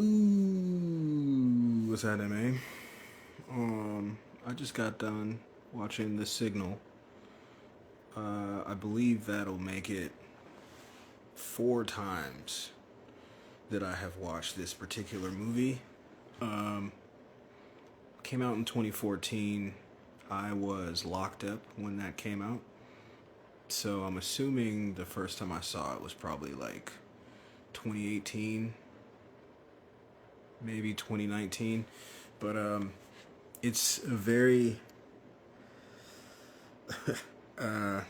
Ooh, what's that, MA? I just got done watching The Signal. I believe that'll make it 4 times that I have watched this particular movie. Um, Came out in 2014. I was locked up when that came out. So I'm assuming the first time I saw it was probably like 2018, maybe 2019. But it's a very uh,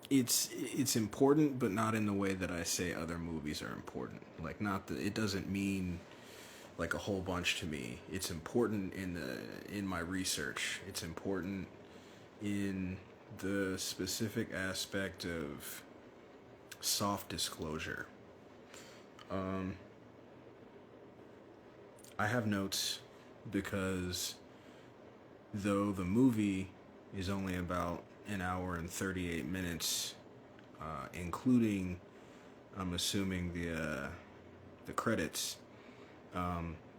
it's important, but not in the way that I say other movies are important. Like, not that it doesn't mean like a whole bunch to me. It's important in my research. It's important in the specific aspect of soft disclosure. Um, I have notes because though the movie is only about an hour and 38 minutes, including, I'm assuming, the credits.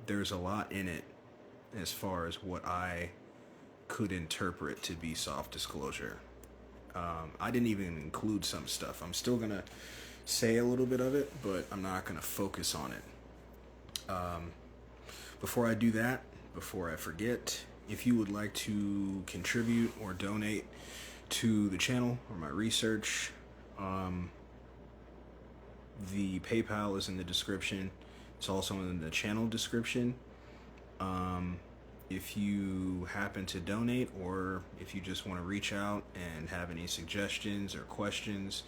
There's a lot in it as far as what I could interpret to be soft disclosure. I didn't even include some stuff. I'm still gonna say a little bit of it, but I'm not gonna focus on it. Before I do that, before I forget, if you would like to contribute or donate to the channel or my research, the PayPal is in the description. It's also in the channel description. If you happen to donate, or if you just want to reach out and have any suggestions or questions,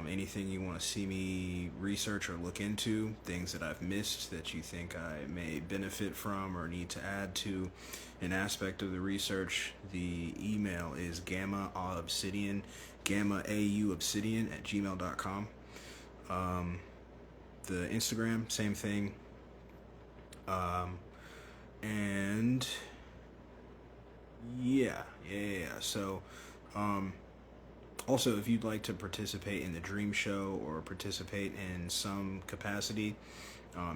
anything you want to see me research or look into, things that I've missed that you think I may benefit from or need to add to an aspect of the research, the email is gammaauobsidian, gammaauobsidian at gmail.com. The Instagram, same thing. And yeah. So, also, if you'd like to participate in the Dream Show or participate in some capacity,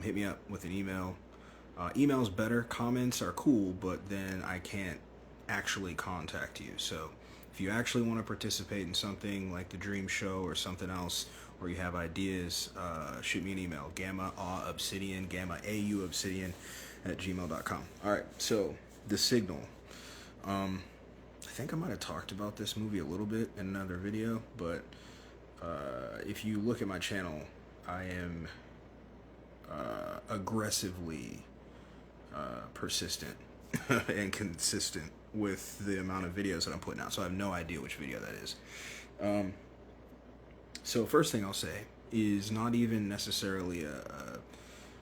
hit me up with an email. Email's better. Comments are cool, but then I can't actually contact you. So if you actually want to participate in something like the Dream Show or something else, or you have ideas, shoot me an email. gammaauobsidian, gammaauobsidian at gmail.com. All right, so The Signal. I think I might have talked about this movie a little bit in another video, but if you look at my channel, I am aggressively persistent and consistent with the amount of videos that I'm putting out, so I have no idea which video that is. So first thing I'll say is not even necessarily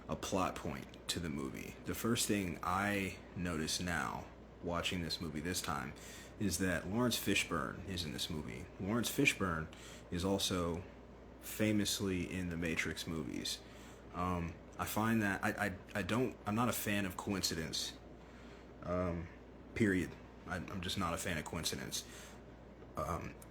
a plot point to the movie. The first thing I notice now, watching this movie this time, is that Lawrence Fishburne is in this movie. Lawrence Fishburne is also famously in the Matrix movies. I find that I'm not a fan of coincidence. Period. I'm just not a fan of coincidence.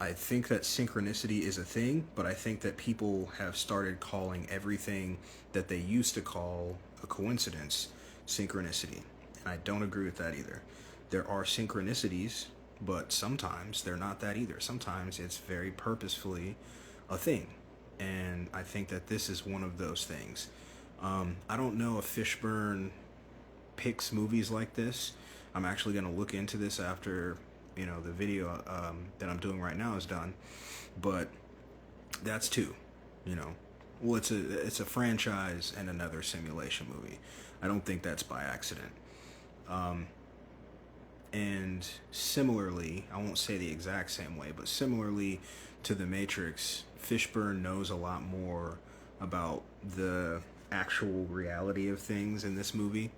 I think that synchronicity is a thing, but I think that people have started calling everything that they used to call a coincidence synchronicity. And I don't agree with that either. There are synchronicities, but sometimes they're not that either. Sometimes it's very purposefully a thing. And I think that this is one of those things. I don't know if Fishburne picks movies like this. I'm actually going to look into this after the video that I'm doing right now is done. But that's two. Well, it's a franchise and another simulation movie. I don't think that's by accident. And similarly, I won't say the exact same way, but similarly to The Matrix, Fishburne knows a lot more about the actual reality of things in this movie,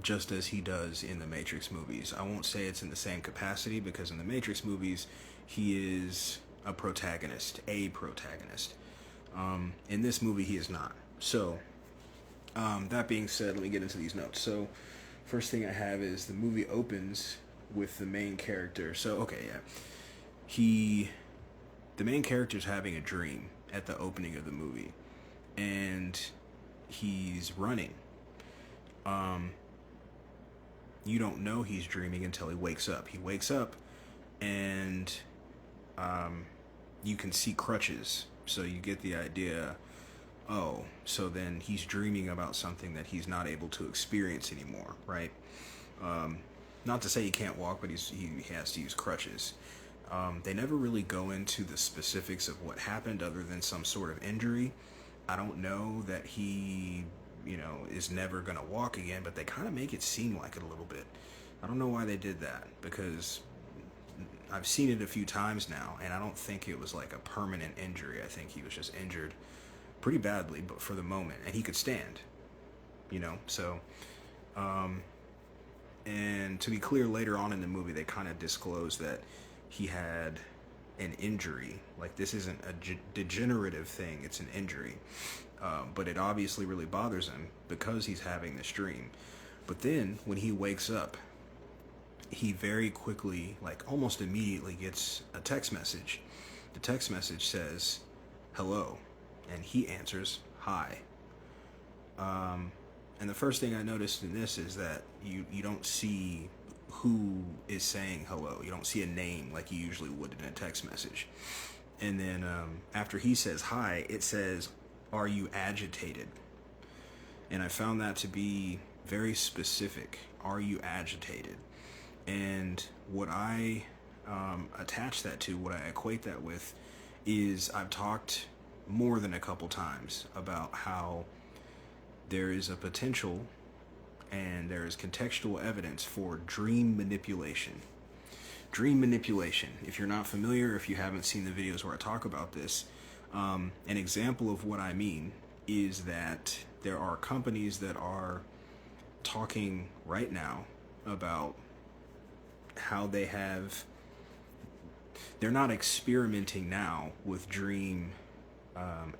just as he does in the Matrix movies. I won't say it's in the same capacity, because in the Matrix movies, he is a protagonist. In this movie, he is not. So, that being said, let me get into these notes. So, first thing I have is the movie opens with the main character. So, okay, yeah. The main character's having a dream, at the opening of the movie, and he's running. You don't know he's dreaming until he wakes up. He wakes up, and you can see crutches, so you get the idea. Oh, so then he's dreaming about something that he's not able to experience anymore, right? Not to say he can't walk, but he has to use crutches. They never really go into the specifics of what happened other than some sort of injury. I don't know that he, is never going to walk again, but they kind of make it seem like it a little bit. I don't know why they did that, because I've seen it a few times now, and I don't think it was like a permanent injury. I think he was just injured pretty badly, but for the moment, and he could stand, so, and to be clear, later on in the movie, they kind of disclose that he had an injury. Like, this isn't a degenerative thing, it's an injury. But it obviously really bothers him because he's having this dream. But then, when he wakes up, he very quickly, like almost immediately, gets a text message. The text message says, "Hello," and he answers, "Hi." And the first thing I noticed in this is that you don't see who is saying hello. You don't see a name like you usually would in a text message. And then after he says hi, it says, "Are you agitated?" And I found that to be very specific. Are you agitated? And what I attach that to, what I equate that with, is I've talked more than a couple times about how there is a potential and there is contextual evidence for dream manipulation. Dream manipulation, if you're not familiar, if you haven't seen the videos where I talk about this, an example of what I mean is that there are companies that are talking right now about how they're not experimenting now with dream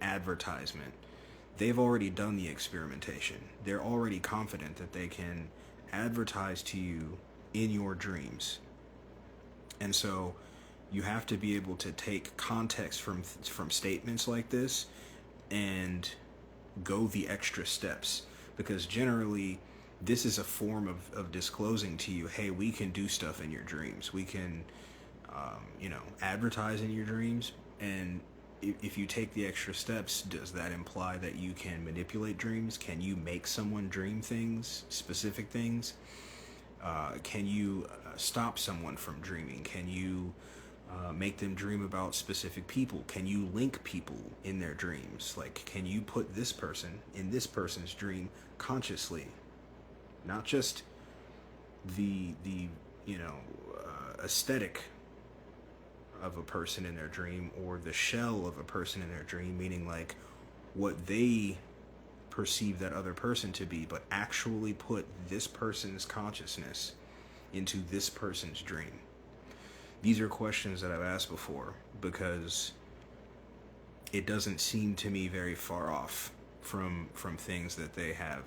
advertisement. They've already done the experimentation. They're already confident that they can advertise to you in your dreams. And so you have to be able to take context from statements like this and go the extra steps, because generally this is a form of disclosing to you, hey, we can do stuff in your dreams. We can, advertise in your dreams. And if you take the extra steps, does that imply that you can manipulate dreams? Can you make someone dream things, specific things? Can you stop someone from dreaming? Can you make them dream about specific people? Can you link people in their dreams? Like, can you put this person in this person's dream consciously? Not just the aesthetic of a person in their dream, or the shell of a person in their dream, meaning like what they perceive that other person to be, but actually put this person's consciousness into this person's dream. These are questions that I've asked before, because it doesn't seem to me very far off from things that they have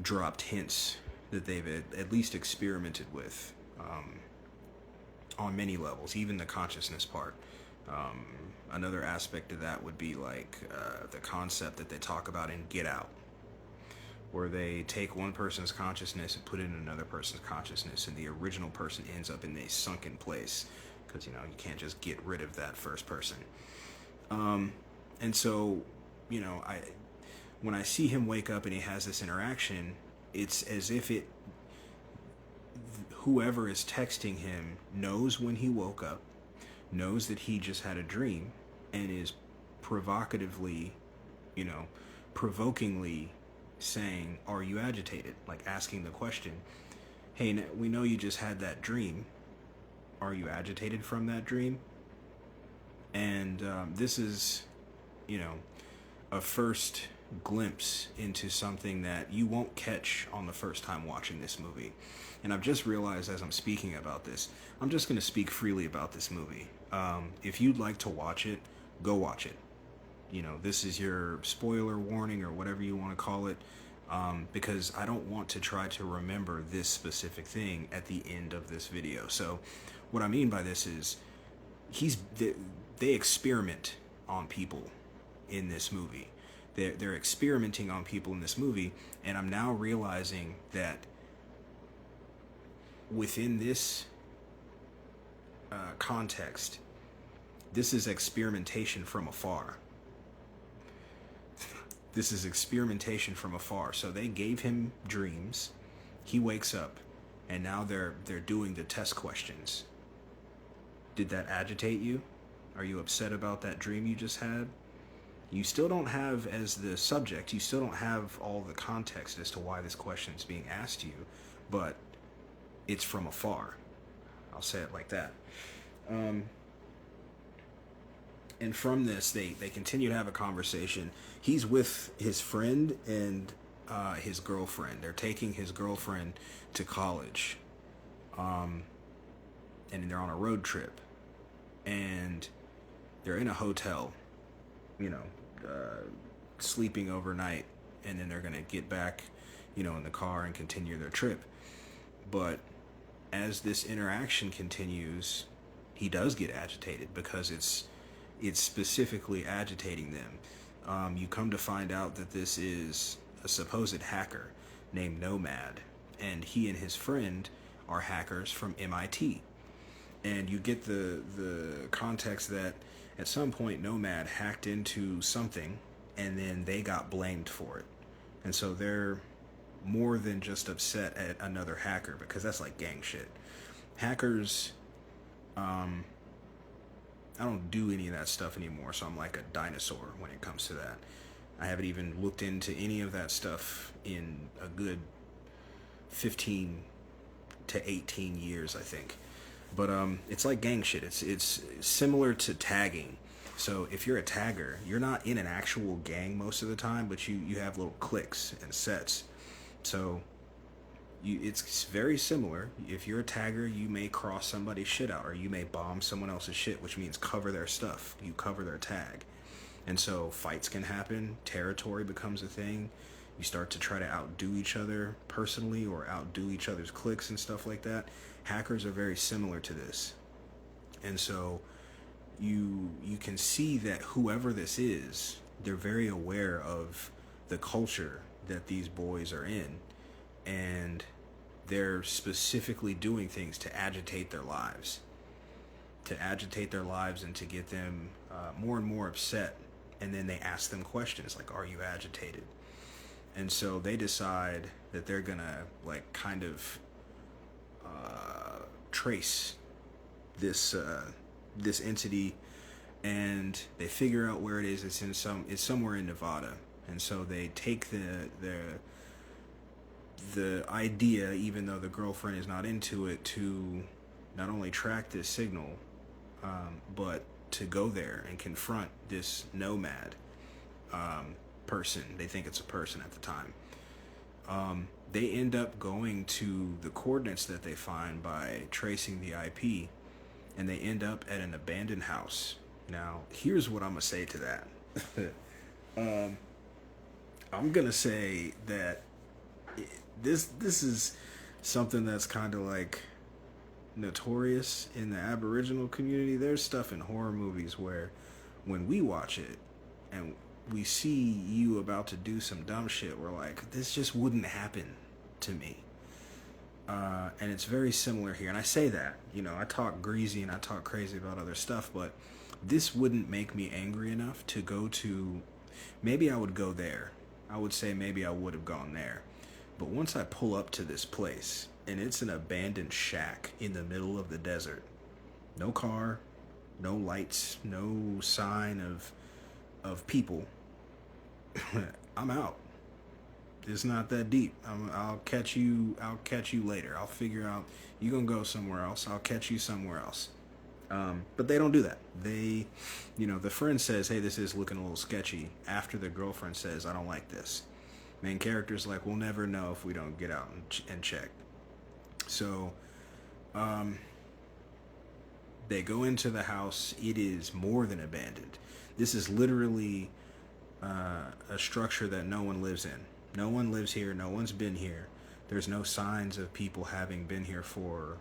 dropped hints that they've at least experimented with on many levels, even the consciousness part. Another aspect of that would be like the concept that they talk about in Get Out, where they take one person's consciousness and put it in another person's consciousness, and the original person ends up in a sunken place, because you can't just get rid of that first person. And so when I see him wake up and he has this interaction, it's as if whoever is texting him knows when he woke up, knows that he just had a dream, and is provokingly saying, "Are you agitated?" Like asking the question, "Hey, we know you just had that dream. Are you agitated from that dream?" And this is, a first glimpse into something that you won't catch on the first time watching this movie. And I've just realized as I'm speaking about this, I'm just going to speak freely about this movie. If you'd like to watch it, go watch it. This is your spoiler warning, or whatever you want to call it, because I don't want to try to remember this specific thing at the end of this video. So what I mean by this is they experiment on people in this movie. They're experimenting on people in this movie, and I'm now realizing that within this context, this is experimentation from afar. This is experimentation from afar. So they gave him dreams. He wakes up, and now they're doing the test questions. Did that agitate you? Are you upset about that dream you just had? You still don't have, as the subject, you still don't have all the context as to why this question is being asked you, but it's from afar. I'll say it like that. And from this, they continue to have a conversation. He's with his friend and his girlfriend. They're taking his girlfriend to college. And they're on a road trip. And they're in a hotel, sleeping overnight. And then they're going to get back, in the car and continue their trip. But as this interaction continues, he does get agitated because it's specifically agitating them. You come to find out that this is a supposed hacker named Nomad, and he and his friend are hackers from MIT. And you get the context that at some point Nomad hacked into something, and then they got blamed for it. And so they're more than just upset at another hacker, because that's like gang shit. Hackers, I don't do any of that stuff anymore, so I'm like a dinosaur when it comes to that. I haven't even looked into any of that stuff in a good 15 to 18 years, I think. But it's like gang shit. It's similar to tagging. So if you're a tagger, you're not in an actual gang most of the time, but you have little cliques and sets. So it's very similar. If you're a tagger, you may cross somebody's shit out, or you may bomb someone else's shit, which means cover their stuff. You cover their tag. And so fights can happen. Territory becomes a thing. You start to try to outdo each other personally, or outdo each other's cliques and stuff like that. Hackers are very similar to this. And so you can see that whoever this is, they're very aware of the culture that these boys are in, and they're specifically doing things to agitate their lives, and to get them more and more upset. And then they ask them questions like, are you agitated? And so they decide that they're gonna kind of trace this entity, and they figure out where it is. It's somewhere in Nevada. And so they take the idea, even though the girlfriend is not into it, to not only track this signal, but to go there and confront this Nomad person. They think it's a person at the time. They end up going to the coordinates that they find by tracing the IP, and they end up at an abandoned house. Now, here's what I'm going to say to that. I'm going to say that this is something that's kind of like notorious in the Aboriginal community. There's stuff in horror movies where when we watch it and we see you about to do some dumb shit, we're like, this just wouldn't happen to me. And it's very similar here. And I say that, I talk greasy and I talk crazy about other stuff, but this wouldn't make me angry enough to go to. Maybe I would go there. I would say maybe I would have gone there. But once I pull up to this place, and it's an abandoned shack in the middle of the desert, no car, no lights, no sign of people, I'm out. It's not that deep. I'll catch you later. I'll figure out, you're gonna go somewhere else, I'll catch you somewhere else. But they don't do that. They, the friend says, hey, this is looking a little sketchy, after the girlfriend says, I don't like this. Main character's like, we'll never know if we don't get out and check. So they go into the house. It is more than abandoned. This is literally a structure that no one lives in. No one lives here. No one's been here. There's no signs of people having been here for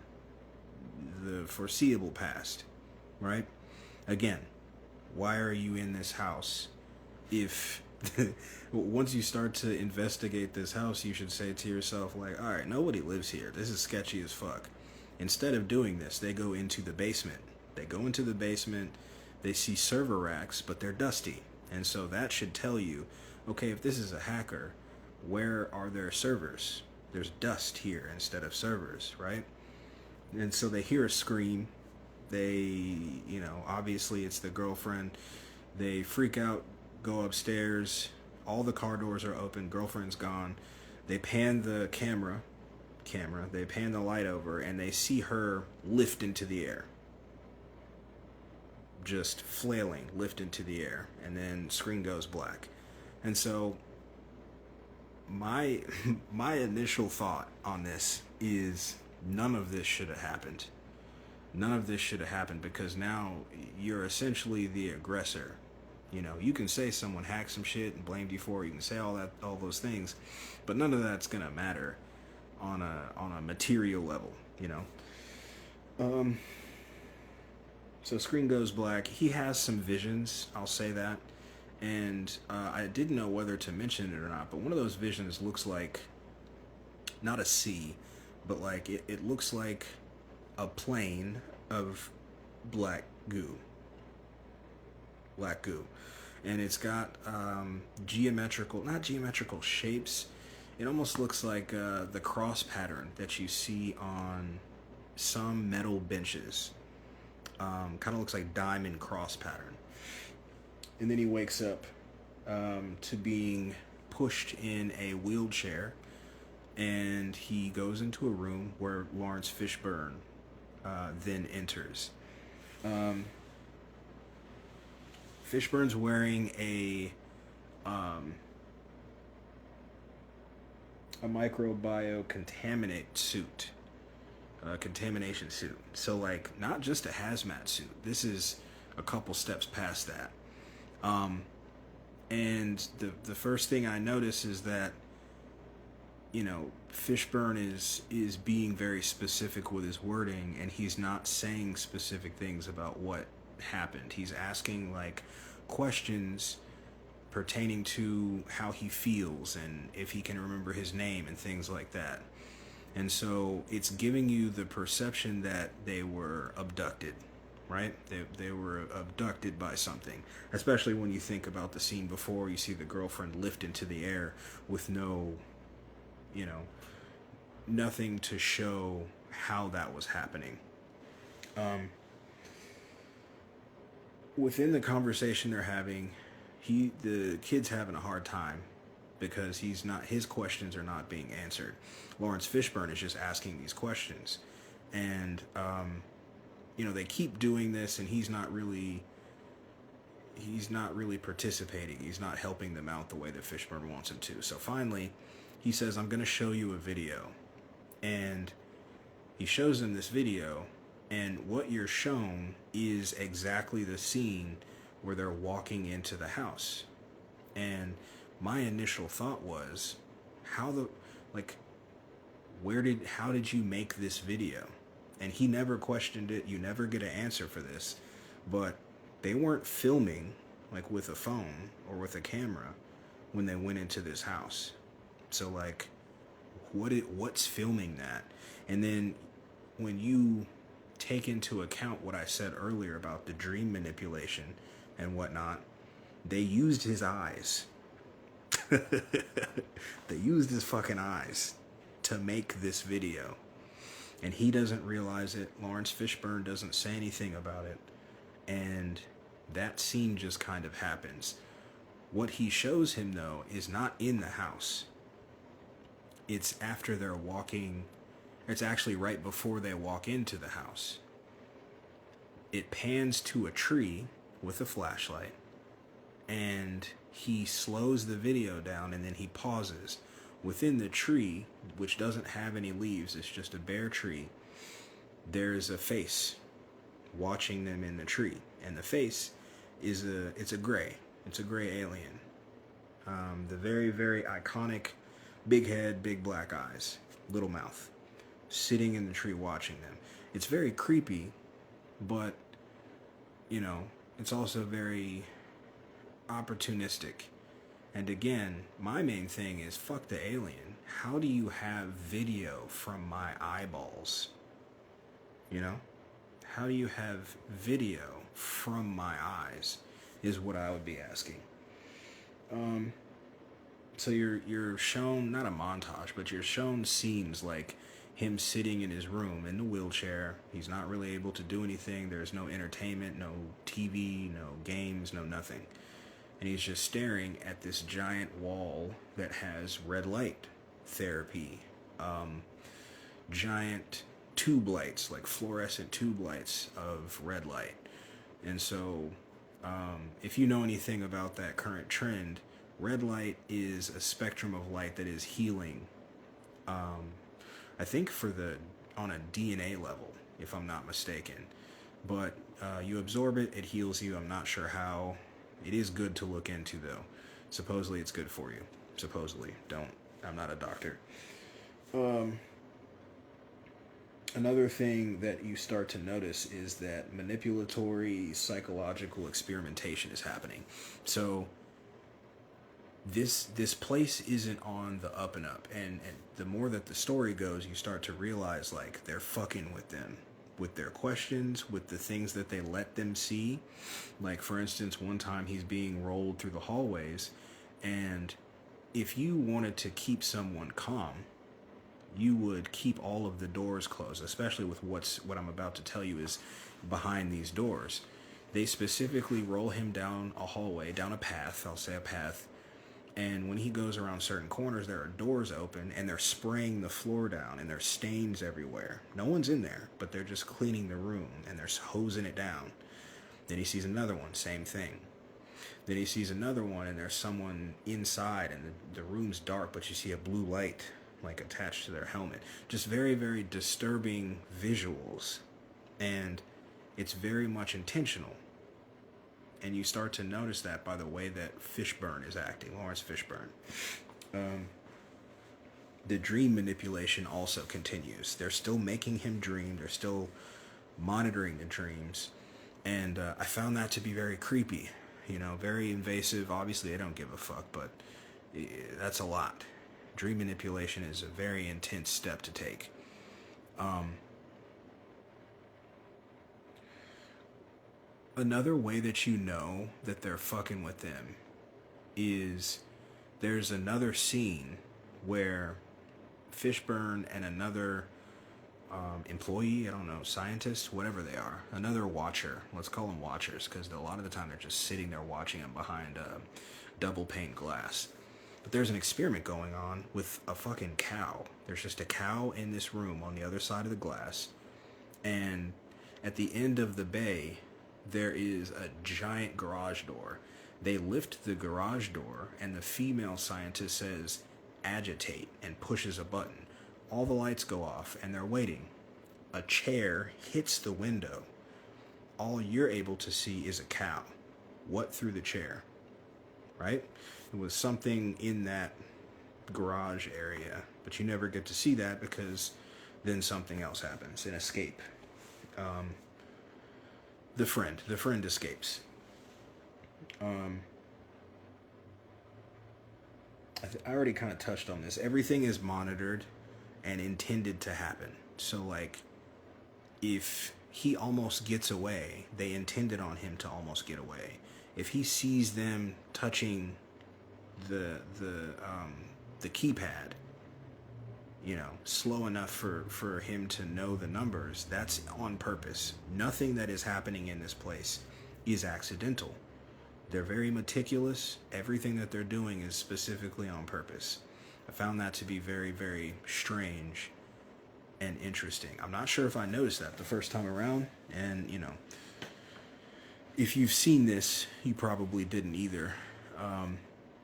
the foreseeable past, right? Again, Why are you in this house? If once you start to investigate this house, you should say to yourself, like, all right, nobody lives here. This is sketchy as fuck. Instead of doing this, they go into the basement. They go into the basement, they see server racks, but they're dusty. And so that should tell you, okay, if this is a hacker, where are their servers? There's dust here instead of servers, right? And so they hear a scream. They, obviously it's the girlfriend. They freak out, go upstairs. All the car doors are open. Girlfriend's gone. They pan the camera. They pan the light over, and they see her lift into the air. Just flailing, lift into the air, and then screen goes black. And so my initial thought on this is none of this should have happened. None of this should have happened, because now you're essentially the aggressor. You can say someone hacked some shit and blamed you for it. You can say all those things, but none of that's gonna matter on a material level. So screen goes black. He has some visions, I'll say that, and I didn't know whether to mention it or not. But one of those visions looks like not a sea, but like it looks like a plane of black goo, and it's got not geometrical shapes. It almost looks like the cross pattern that you see on some metal benches. Kind of looks like diamond cross pattern. And then he wakes up to being pushed in a wheelchair, and he goes into a room where Lawrence Fishburne then enters. Fishburne's wearing a microbiome contamination suit. So like not just a hazmat suit. This is a couple steps past that. And the first thing I notice is that Fishburne is being very specific with his wording, and he's not saying specific things about what happened. He's asking like questions pertaining to how he feels and if he can remember his name and things like that. And so it's giving you the perception that they were abducted, right? They were abducted by something, especially when you think about the scene before. You see the girlfriend lift into the air with nothing to show how that was happening. Within the conversation they're having, the kid's having a hard time because his questions are not being answered. Lawrence Fishburne is just asking these questions, and they keep doing this, and he's not really participating. He's not helping them out the way that Fishburne wants him to. So finally, he says, "I'm going to show you a video," and he shows them this video, and what you're shown is exactly the scene where they're walking into the house. And my initial thought was, how did you make this video? And he never questioned it. You never get an answer for this. But they weren't filming like with a phone or with a camera when they went into this house. So like, what's filming that? And then when you take into account what I said earlier about the dream manipulation and whatnot, they used his eyes. They used his fucking eyes to make this video. And he doesn't realize it. Lawrence Fishburne doesn't say anything about it. And that scene just kind of happens. What he shows him, though, is not in the house. It's after they're walking. It's actually right before they walk into the house. It pans to a tree with a flashlight, and he slows the video down, and then he pauses. Within the tree, which doesn't have any leaves, it's just a bare tree, there's a face watching them in the tree. And the face is a gray alien. The very, very iconic big head, big black eyes, little mouth, sitting in the tree watching them. It's very creepy, but it's also very opportunistic. And again, my main thing is fuck the alien. How do you have video from my eyeballs? You know? How do you have video from my eyes? Is what I would be asking. So you're shown not a montage, but you're shown scenes like him sitting in his room in the wheelchair. He's not really able to do anything. There's no entertainment, no TV, no games, no nothing. And he's just staring at this giant wall that has red light therapy, giant tube lights, like fluorescent tube lights of red light. And so, if you know anything about that current trend, red light is a spectrum of light that is healing. I think on a DNA level, if I'm not mistaken. But you absorb it, it heals you. I'm not sure how. It is good to look into, though. Supposedly it's good for you. Supposedly. I'm not a doctor. Another thing that you start to notice is that manipulatory psychological experimentation is happening. So this place isn't on the up and up, and the more that the story goes, you start to realize like they're fucking with them, with their questions, with the things that they let them see. Like, for instance, one time he's being rolled through the hallways, and if you wanted to keep someone calm, you would keep all of the doors closed, especially with what I'm about to tell you is behind these doors. They specifically roll him down a hallway, down a path, I'll say a path, and when he goes around certain corners, there are doors open, and they're spraying the floor down, and there's stains everywhere. No one's in there, but they're just cleaning the room, and they're hosing it down. Then he sees another one, same thing. Then he sees another one, and there's someone inside, and the room's dark, but you see a blue light, like, attached to their helmet. Just very, very disturbing visuals. And it's very much intentional. And you start to notice that by the way that Fishburne is acting, Lawrence Fishburne. The dream manipulation also continues. They're still making him dream. They're still monitoring the dreams. And I found that to be very creepy. You know, very invasive. Obviously, I don't give a fuck, but that's a lot. Dream manipulation is a very intense step to take. Another way that you know that they're fucking with them is there's another scene where Fishburne and another employee, I don't know, scientist, whatever they are, another watcher, let's call them watchers, because a lot of the time they're just sitting there watching them behind double pane glass. But there's an experiment going on with a fucking cow. There's just a cow in this room on the other side of the glass, and at the end of the bay, there is a giant garage door. They lift the garage door, and the female scientist says, agitate, and pushes a button. All the lights go off, and they're waiting. A chair hits the window. All you're able to see is a cow. What threw the chair? Right? It was something in that garage area, but you never get to see that because then something else happens, an escape. The friend escapes. I already kind of touched on this. Everything is monitored and intended to happen. So, like, if he almost gets away, they intended on him to almost get away. If he sees them touching the keypad, you know, slow enough for him to know the numbers, that's on purpose. Nothing that is happening in this place is accidental. They're very meticulous. Everything that they're doing is specifically on purpose. I found that to be very, very strange and interesting. I'm not sure if I noticed that the first time around, and, you know, if you've seen this, you probably didn't either.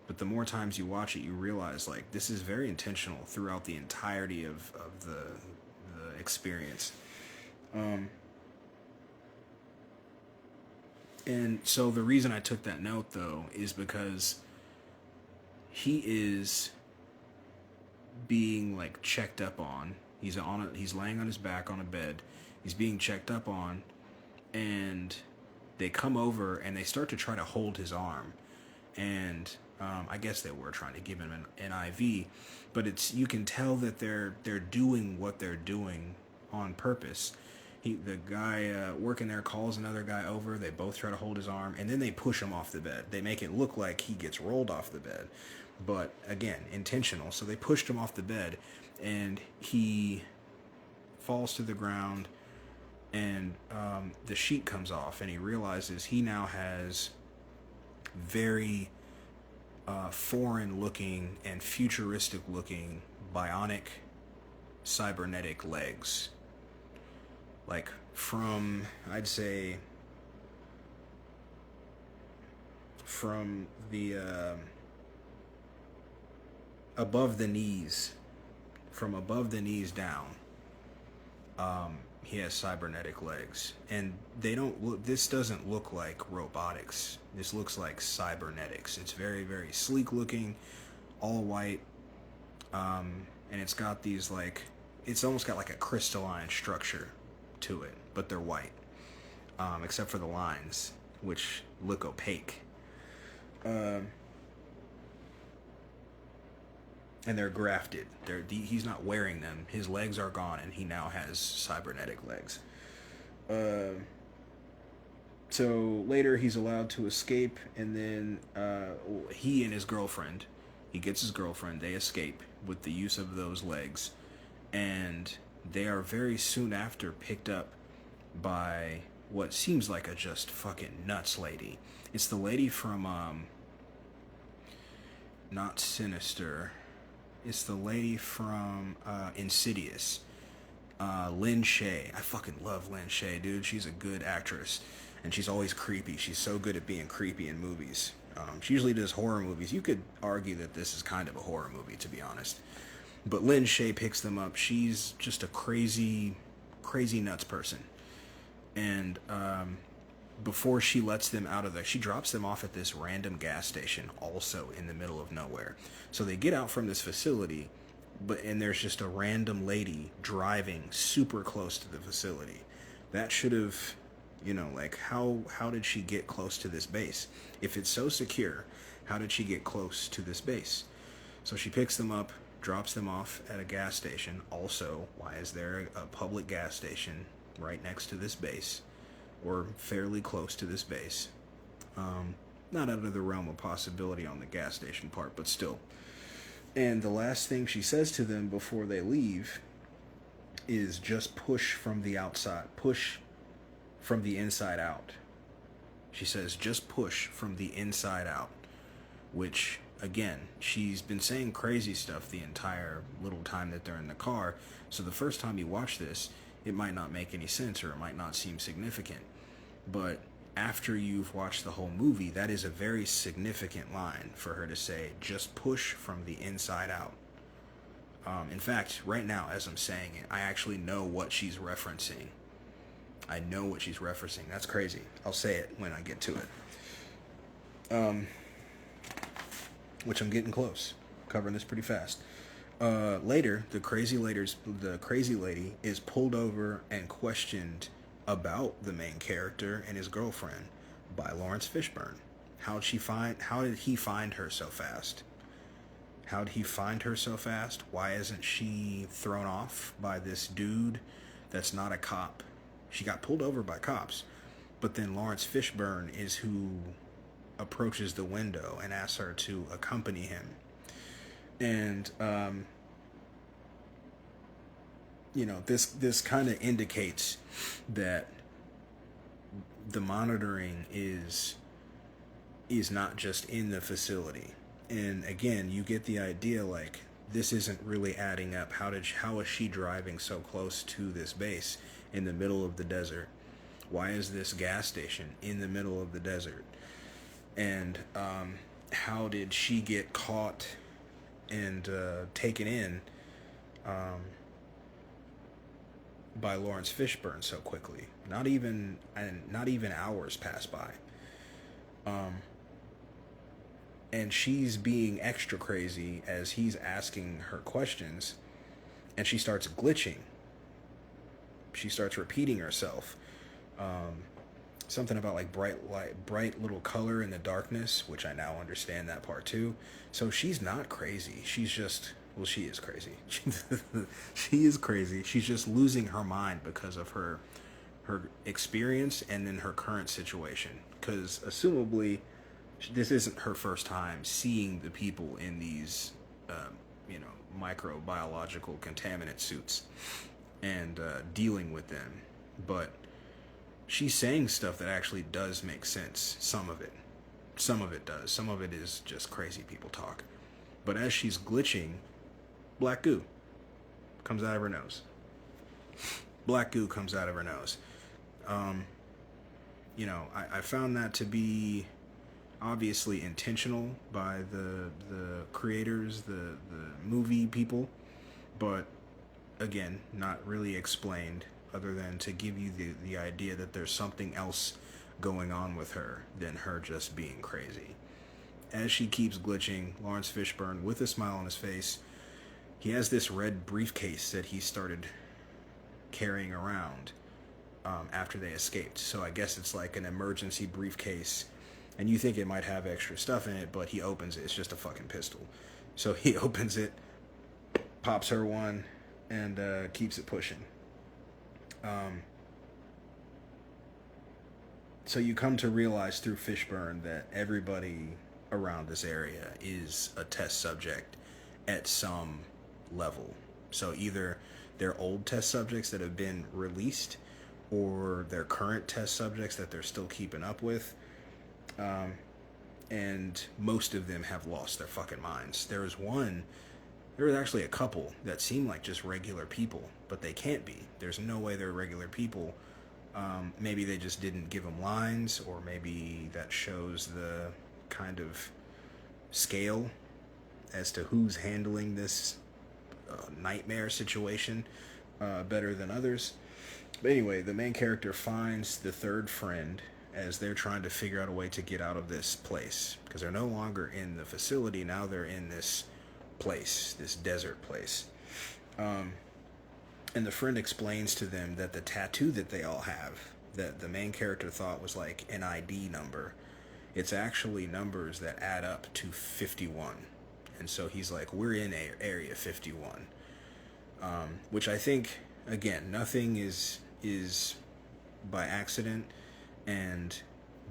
But the more times you watch it, you realize, like, this is very intentional throughout the entirety of the experience. And so the reason I took that note, though, is because he is being, like, checked up on. He's laying on his back on a bed. He's being checked up on, and they come over and they start to try to hold his arm, and I guess they were trying to give him an IV, but you can tell that they're doing what they're doing on purpose. The guy working there calls another guy over. They both try to hold his arm, and then they push him off the bed. They make it look like he gets rolled off the bed, but again, intentional. So they pushed him off the bed, and he falls to the ground, and the sheet comes off, and he realizes he now has very foreign looking and futuristic looking bionic cybernetic legs, like from, I'd say, from the above the knees, from above the knees down, he has cybernetic legs, and they don't look. This doesn't look like robotics. This looks like cybernetics. It's very, very sleek looking, all white, and it's got these like, it's almost got like a crystalline structure to it, but they're white, except for the lines, which look opaque. And they're grafted. He's not wearing them. His legs are gone, and he now has cybernetic legs. So later he's allowed to escape, and then he and his girlfriend, he gets his girlfriend, they escape with the use of those legs, and they are very soon after picked up by what seems like a just fucking nuts lady. It's the lady from, not Sinister. It's the lady from Insidious, Lynn Shay. I fucking love Lynn Shay, dude. She's a good actress, and she's always creepy. She's so good at being creepy in movies. She usually does horror movies. You could argue that this is kind of a horror movie, to be honest. But Lynn Shay picks them up. She's just a crazy, crazy nuts person. And before she lets them out of there, she drops them off at this random gas station, also in the middle of nowhere. So they get out from this facility, and there's just a random lady driving super close to the facility. That should have, like, how did she get close to this base? If it's so secure, how did she get close to this base? So she picks them up, drops them off at a gas station. Also, why is there a public gas station right next to this base, or fairly close to this base? Not out of the realm of possibility on the gas station part, but still. And the last thing she says to them before they leave is just push from the outside, push from the inside out. She says, just push from the inside out, which, again, she's been saying crazy stuff the entire little time that they're in the car. So the first time you watch this, it might not make any sense, or it might not seem significant. But after you've watched the whole movie, that is a very significant line for her to say, just push from the inside out. In fact, right now, as I'm saying it, I actually know what she's referencing. I know what she's referencing. That's crazy. I'll say it when I get to it. Which I'm getting close. Covering this pretty fast. Later, the crazy lady is pulled over and questioned about the main character and his girlfriend by Lawrence Fishburne. How did he find her so fast? How did he find her so fast? Why isn't she thrown off by this dude that's not a cop? She got pulled over by cops, but then Lawrence Fishburne is who approaches the window and asks her to accompany him. And this kind of indicates that the monitoring is not just in the facility. And again, you get the idea, like, this isn't really adding up. How is she driving so close to this base in the middle of the desert? Why is this gas station in the middle of the desert? And how did she get caught and taken in by Lawrence Fishburne so quickly? Not even hours pass by. And she's being extra crazy as he's asking her questions, and she starts glitching. She starts repeating herself. something about like bright light, bright little color in the darkness, which I now understand that part too. So she's not crazy. She's just, well, she is crazy. She is crazy. She's just losing her mind because of her experience and then her current situation. Because assumably, this isn't her first time seeing the people in these, you know, microbiological contaminant suits and dealing with them, but she's saying stuff that actually does make sense. Some of it does. Some of it is just crazy people talk. But as she's glitching, black goo comes out of her nose. Black goo comes out of her nose. You know, I found that to be obviously intentional by the creators, the movie people, but again, not really explained other than to give you the idea that there's something else going on with her than her just being crazy. As she keeps glitching, Lawrence Fishburne, with a smile on his face, he has this red briefcase that he started carrying around after they escaped. So I guess it's like an emergency briefcase, and you think it might have extra stuff in it, but he opens it. It's just a fucking pistol. So he opens it, pops her one, and keeps it pushing. So you come to realize through Fishburne that everybody around this area is a test subject at some level. So either they're old test subjects that have been released, or they're current test subjects that they're still keeping up with. And most of them have lost their fucking minds. There was actually a couple that seem like just regular people, but they can't be. There's no way they're regular people. Maybe they just didn't give them lines, or maybe that shows the kind of scale as to who's handling this nightmare situation better than others. But anyway, the main character finds the third friend as they're trying to figure out a way to get out of this place, because they're no longer in the facility. Now they're in this place, this desert place. And the friend explains to them that the tattoo that they all have, that the main character thought was like an ID number, it's actually numbers that add up to 51. And so he's like, we're in area 51. Which I think, again, nothing is by accident, and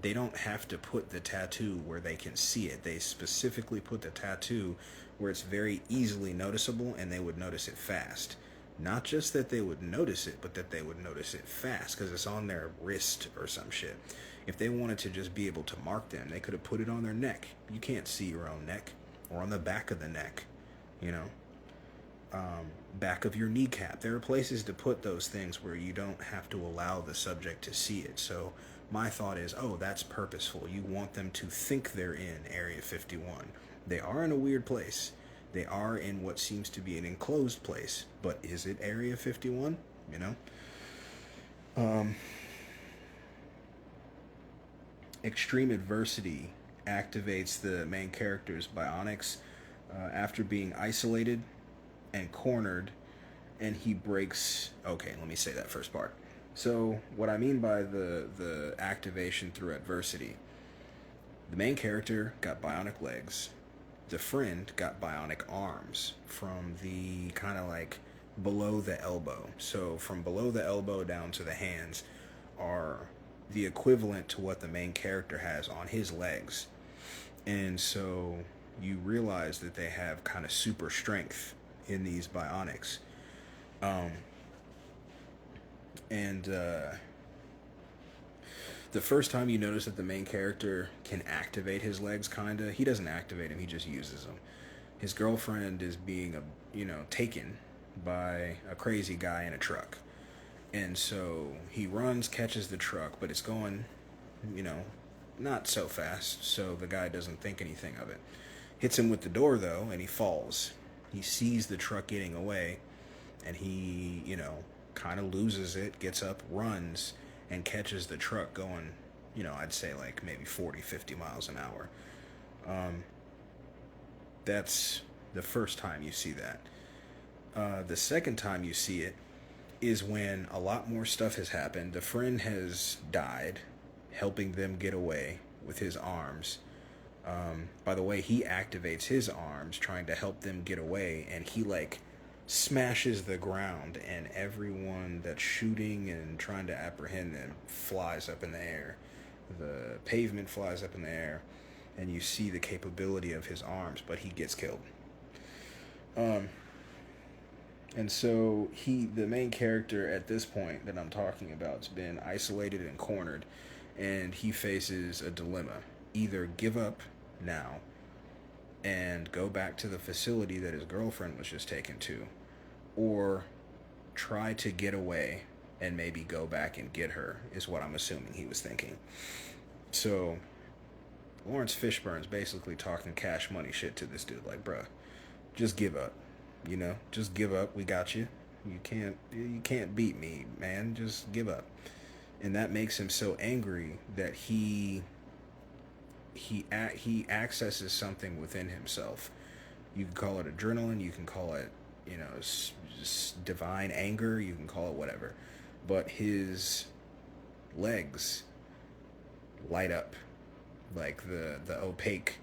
they don't have to put the tattoo where they can see it. They specifically put the tattoo where it's very easily noticeable, and they would notice it fast. Not just that they would notice it, but that they would notice it fast, because it's on their wrist or some shit. If they wanted to just be able to mark them, they could have put it on their neck. You can't see your own neck. Or on the back of the neck, you know. Back of your kneecap. There are places to put those things where you don't have to allow the subject to see it. So my thought is, oh, that's purposeful. You want them to think they're in Area 51. They are in a weird place. They are in what seems to be an enclosed place. But is it Area 51? You know? Extreme adversity activates the main character's bionics after being isolated and cornered, and he breaks... Okay, let me say that first part. So what I mean by the activation through adversity, the main character got bionic legs. The friend got bionic arms from the kind of like below the elbow. So from below the elbow down to the hands are the equivalent to what the main character has on his legs. And so you realize that they have kind of super strength in these bionics. The first time you notice that the main character can activate his legs, kinda, he doesn't activate them, he just uses them. His girlfriend is being, taken by a crazy guy in a truck. And so he runs, catches the truck, but it's going, not so fast, so the guy doesn't think anything of it. Hits him with the door, though, and he falls. He sees the truck getting away, and he, kind of loses it, gets up, runs, and catches the truck going, I'd say like maybe 40, 50 miles an hour. That's the first time you see that. The second time you see it is when a lot more stuff has happened. The friend has died, helping them get away with his arms. By the way, he activates his arms trying to help them get away, and he like smashes the ground, and everyone that's shooting and trying to apprehend them flies up in the air. The pavement flies up in the air, and you see the capability of his arms, but he gets killed. And so the main character at this point that I'm talking about, has been isolated and cornered, and he faces a dilemma. Either give up now and go back to the facility that his girlfriend was just taken to, or try to get away and maybe go back and get her, is what I'm assuming he was thinking. So Lawrence Fishburne's basically talking cash money shit to this dude, like, bruh, just give up. Just give up. We got you. You can't beat me, man. Just give up. And that makes him so angry that he accesses something within himself. You can call it adrenaline. You can call it, just divine anger. You can call it whatever. But his legs light up like the opaque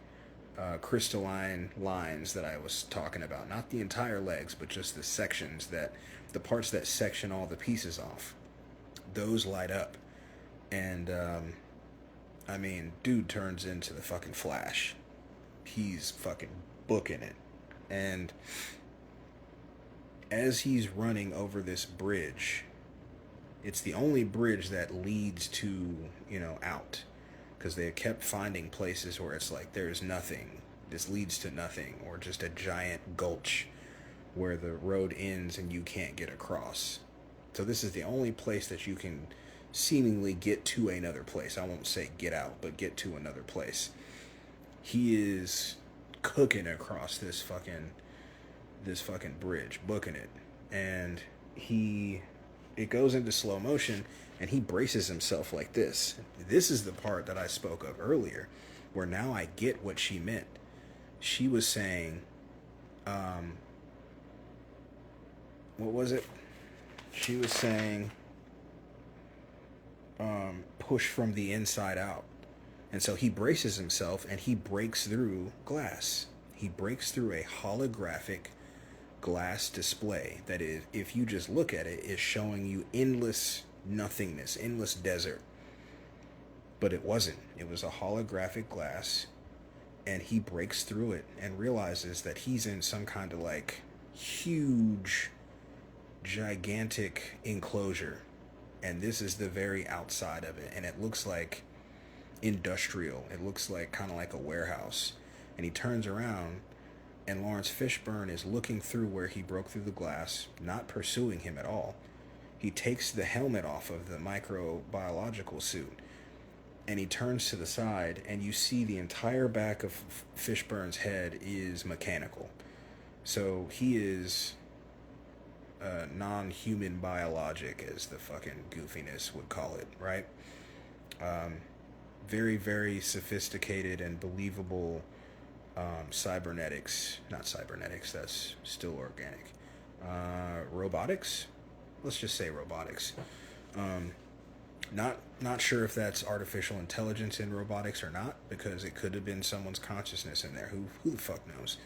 crystalline lines that I was talking about. Not the entire legs, but just the parts that section all the pieces off. Those light up. And, dude turns into the fucking Flash. He's fucking booking it. And as he's running over this bridge, it's the only bridge that leads to, out. Because they kept finding places where it's like, there's nothing. This leads to nothing. Or just a giant gulch where the road ends and you can't get across. So this is the only place that you can seemingly get to another place. I won't say get out, but get to another place. He is cooking across this fucking bridge, booking it. And it goes into slow motion, and he braces himself like this. This is the part that I spoke of earlier, where now I get what she meant. She was saying, what was it? She was saying, push from the inside out. And so he braces himself, and he breaks through glass. He breaks through a holographic glass display that is, if you just look at it, is showing you endless nothingness, endless desert. But it wasn't. It was a holographic glass, and he breaks through it and realizes that he's in some kind of like huge, gigantic enclosure, and this is the very outside of it, and it looks like industrial. It looks like kind of like a warehouse. And he turns around, and Lawrence Fishburne is looking through where he broke through the glass, not pursuing him at all. He takes the helmet off of the microbiological suit, and he turns to the side, and you see the entire back of Fishburne's head is mechanical. So he is non-human biologic, as the fucking goofiness would call it, right? Very, very sophisticated and believable cybernetics. Not cybernetics, that's still organic. Robotics? Let's just say robotics. Not sure if that's artificial intelligence in robotics or not, because it could have been someone's consciousness in there. Who the fuck knows?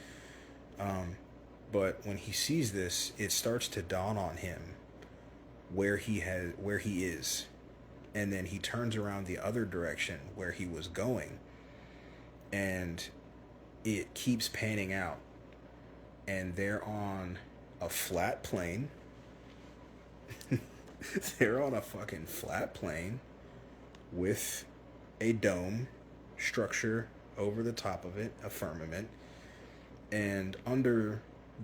But when he sees this, it starts to dawn on him where he is. And then he turns around the other direction where he was going, and it keeps panning out, and they're on a flat plane. They're on a fucking flat plane with a dome structure over the top of it, a firmament, and under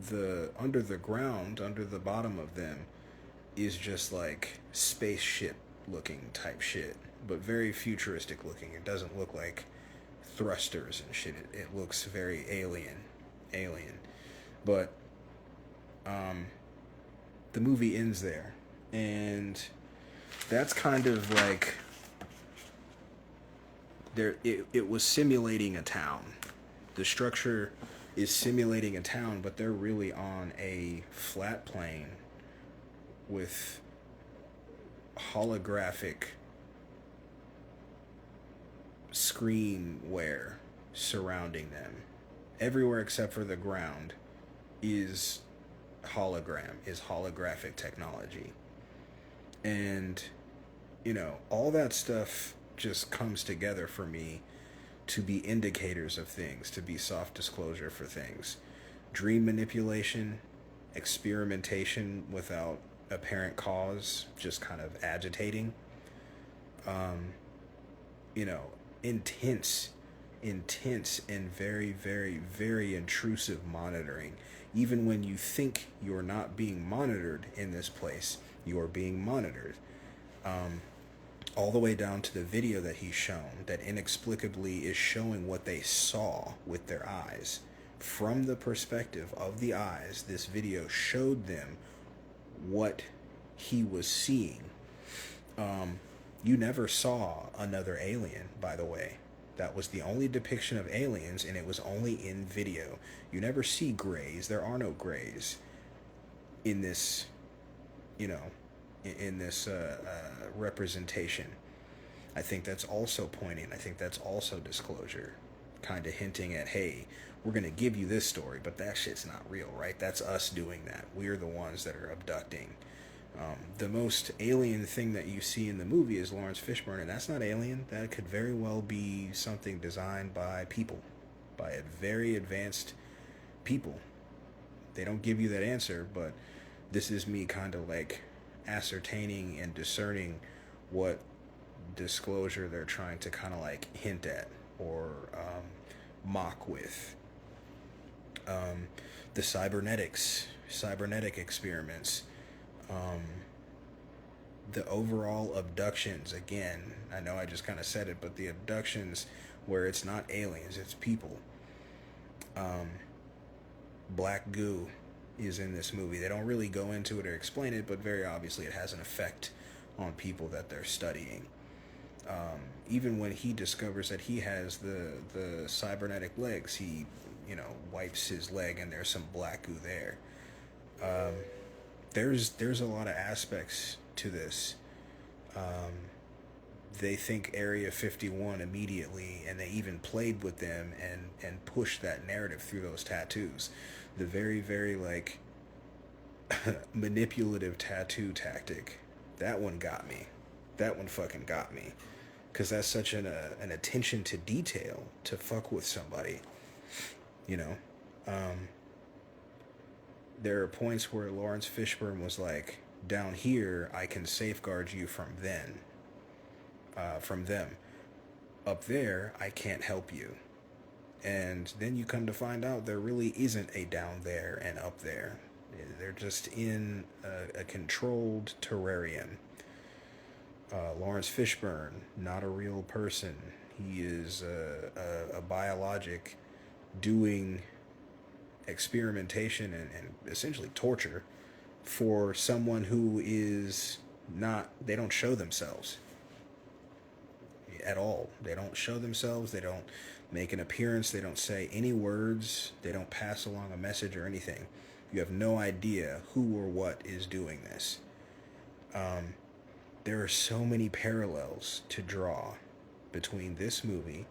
the ground, under the bottom of them, is just like spaceship looking type shit, but very futuristic looking. It doesn't look like thrusters and shit. It looks very alien. But the movie ends there, and that's kind of like it was simulating a town. The structure is simulating a town, but they're really on a flat plane with holographic screenware surrounding them. Everywhere except for the ground is holographic technology. And, all that stuff just comes together for me to be indicators of things, to be soft disclosure for things. Dream manipulation, experimentation without apparent cause, just kind of agitating. Um, intense, intense, and very, very, very intrusive monitoring. Even when you think you're not being monitored in this place, you're being monitored. Um, all the way down to the video that he's shown that inexplicably is showing what they saw with their eyes. From the perspective of the eyes, this video showed them what he was seeing. You never saw another alien, by the way. That was the only depiction of aliens, and it was only in video. You never see grays. There are no grays in this, in this representation. I think that's also pointing. I think that's also disclosure, kind of hinting at, hey, we're going to give you this story, but that shit's not real, right? That's us doing that. We're the ones that are abducting. The most alien thing that you see in the movie is Lawrence Fishburne, and that's not alien. That could very well be something designed by people, by a very advanced people. They don't give you that answer, but this is me kind of like ascertaining and discerning what disclosure they're trying to kind of like hint at or mock with. The cybernetic experiments, the overall abductions. Again, I know I just kind of said it, but the abductions where it's not aliens, it's people. Black goo is in this movie. They don't really go into it or explain it, but very obviously it has an effect on people that they're studying. Even when he discovers that he has the cybernetic legs, he wipes his leg and there's some black goo there. There's a lot of aspects to this. They think Area 51 immediately, and they even played with them and pushed that narrative through those tattoos. The very, very like manipulative tattoo tactic. That one got me. That one fucking got me. Because that's such an attention to detail to fuck with somebody. There are points where Lawrence Fishburne was like, down here, I can safeguard you from them. Up there, I can't help you. And then you come to find out there really isn't a down there and up there. They're just in a controlled terrarium. Lawrence Fishburne, not a real person. He is a biologic doing experimentation and essentially torture for someone who is not, they don't show themselves at all. They don't show themselves. They don't make an appearance. They don't say any words. They don't pass along a message or anything. You have no idea who or what is doing this. There are so many parallels to draw between this movie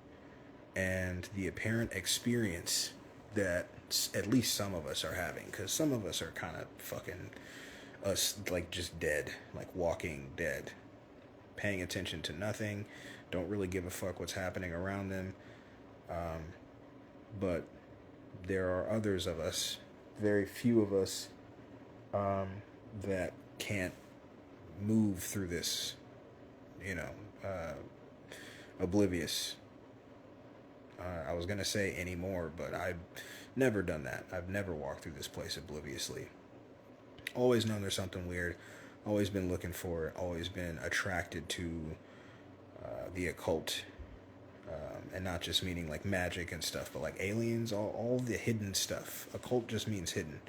and the apparent experience that at least some of us are having, because some of us are kind of fucking us, like just dead, like walking dead, paying attention to nothing, don't really give a fuck what's happening around them. But there are others of us, very few of us, that can't move through this, oblivious. I was gonna say anymore, but I've never done that. I've never walked through this place obliviously. Always known there's something weird. Always been looking for it. Always been attracted to the occult, and not just meaning like magic and stuff, but like aliens, all the hidden stuff. Occult just means hidden.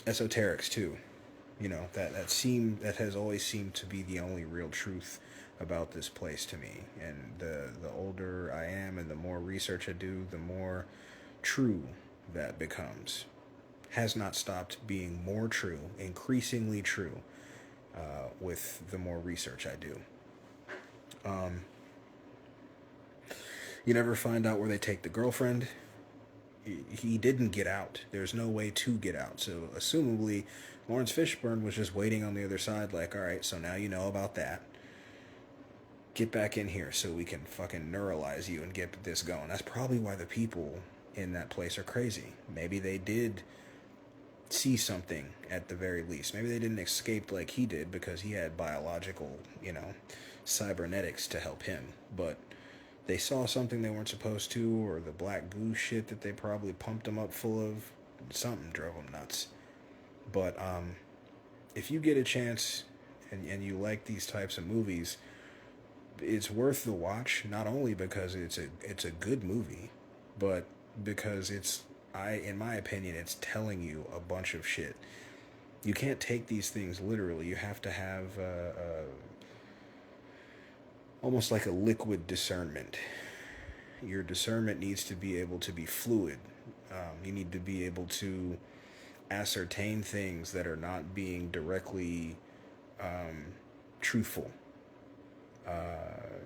Esoterics too. That has always seemed to be the only real truth about this place to me. And the older I am and the more research I do, the more true that becomes. Has not stopped being more true, increasingly true, with the more research I do. You never find out where they take the girlfriend. He didn't get out. There's no way to get out. So, assumably, Lawrence Fishburne was just waiting on the other side, like, all right, so now you know about that. Get back in here so we can fucking neuralize you and get this going. That's probably why the people in that place are crazy. Maybe they did see something at the very least. Maybe they didn't escape like he did because he had biological, cybernetics to help him. But they saw something they weren't supposed to, or the black goo shit that they probably pumped them up full of. Something drove them nuts. But if you get a chance and you like these types of movies, it's worth the watch. Not only because it's a good movie, but because in my opinion, it's telling you a bunch of shit. You can't take these things literally. You have to have almost like a liquid discernment. Your discernment needs to be able to be fluid. You need to be able to ascertain things that are not being directly truthful.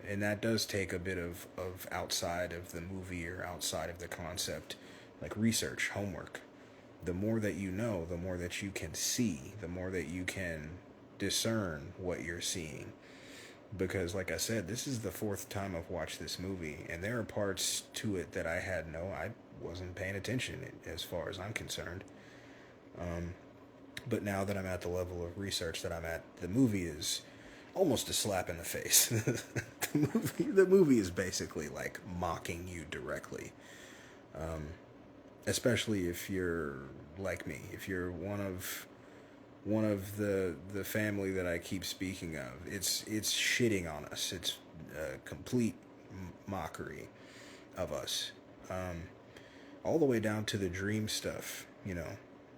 And that does take a bit of outside of the movie or outside of the concept, like research, homework. The more that you know, the more that you can see, the more that you can discern what you're seeing. Because, like I said, this is the fourth time I've watched this movie, and there are parts to it that I wasn't paying attention as far as I'm concerned. But now that I'm at the level of research that I'm at, the movie is almost a slap in the face. The movie is basically like mocking you directly. Especially if you're like me, if you're one of the family that I keep speaking of. It's shitting on us. It's a complete mockery of us, all the way down to the dream stuff.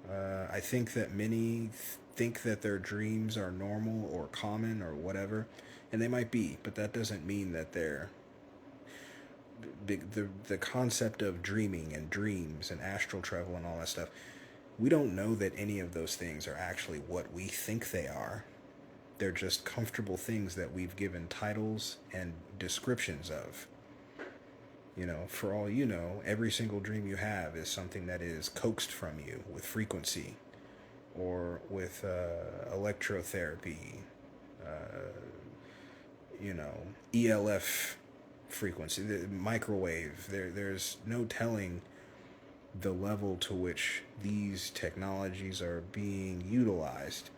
I think that many think that their dreams are normal or common or whatever, and they might be, but that doesn't mean that they're the concept of dreaming and dreams and astral travel and all that stuff. We don't know that any of those things are actually what we think they are. They're just comfortable things that we've given titles and descriptions of. For all you know, every single dream you have is something that is coaxed from you with frequency or with electrotherapy, ELF frequency, the microwave. There's no telling the level to which these technologies are being utilized.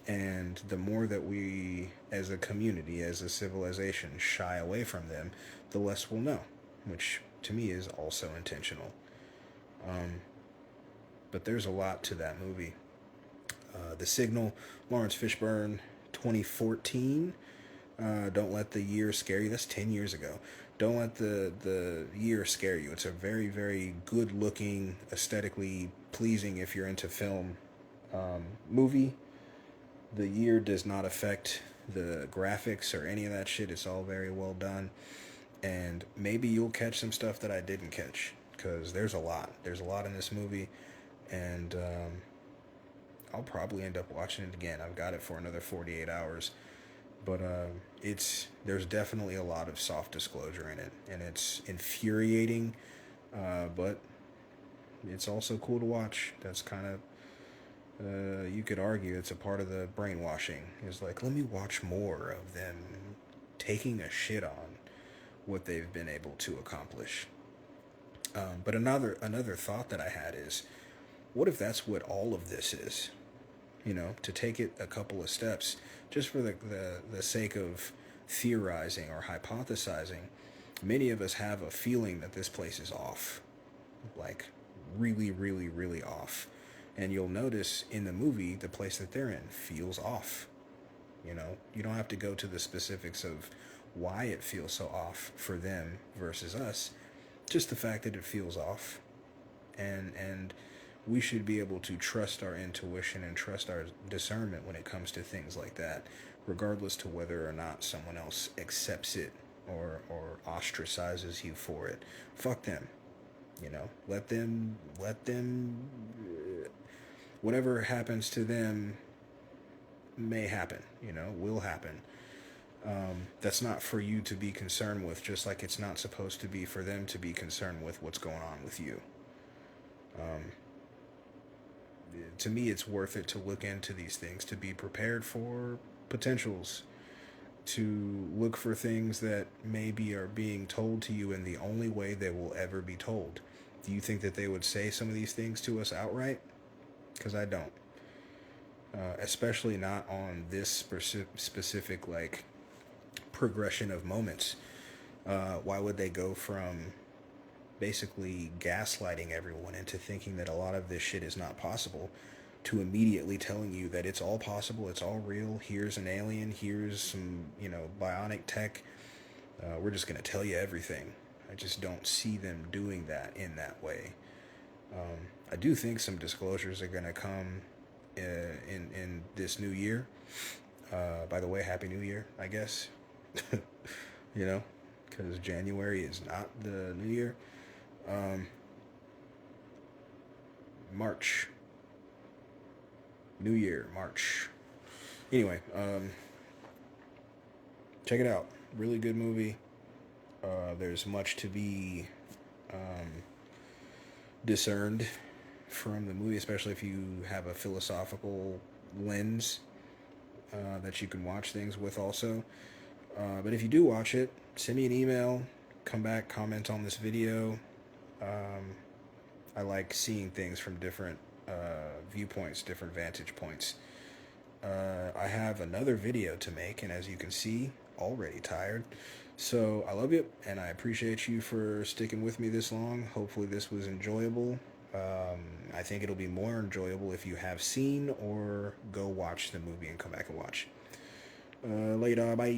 And the more that we, as a community, as a civilization, shy away from them, the less we'll know, which to me is also intentional. But there's a lot to that movie. The Signal, Lawrence Fishburne, 2014. Don't let the year scare you. That's 10 years ago. Don't let the year scare you. It's a very, very good-looking, aesthetically pleasing, if you're into film, movie. The year does not affect the graphics or any of that shit. It's all very well done. And maybe you'll catch some stuff that I didn't catch, because there's a lot. There's a lot in this movie, and I'll probably end up watching it again. I've got it for another 48 hours. But there's definitely a lot of soft disclosure in it, and it's infuriating, but it's also cool to watch. That's kind of, you could argue it's a part of the brainwashing. It's like, let me watch more of them taking a shit on what they've been able to accomplish. But another thought that I had is, what if that's what all of this is? To take it a couple of steps, just for the sake of theorizing or hypothesizing. Many of us have a feeling that this place is off, like really, really, really off. And you'll notice in the movie, the place that they're in feels off. You don't have to go to the specifics of why it feels so off for them versus us. Just the fact that it feels off. And we should be able to trust our intuition and trust our discernment when it comes to things like that, regardless to whether or not someone else accepts it or ostracizes you for it. Fuck them. Let them, whatever happens to them may happen, will happen. That's not for you to be concerned with, just like it's not supposed to be for them to be concerned with what's going on with you. Um, to me, it's worth it to look into these things, to be prepared for potentials, to look for things that maybe are being told to you in the only way they will ever be told. Do you think that they would say some of these things to us outright? Because I don't. Especially not on this specific, like, progression of moments. Why would they go from basically gaslighting everyone into thinking that a lot of this shit is not possible to immediately telling you that it's all possible, it's all real, here's an alien, here's some, bionic tech, we're just going to tell you everything. I just don't see them doing that in that way. I do think some disclosures are going to come in this new year. By the way, Happy New Year, I guess. Because January is not the new year. March. New Year, March. Anyway, check it out. Really good movie. There's much to be discerned from the movie, especially if you have a philosophical lens that you can watch things with also. But if you do watch it, send me an email, come back, comment on this video. I like seeing things from different viewpoints, different vantage points. I have another video to make, and as you can see, already tired. So I love you, and I appreciate you for sticking with me this long. Hopefully this was enjoyable. I think it'll be more enjoyable if you have seen or go watch the movie and come back and watch. Later, bye.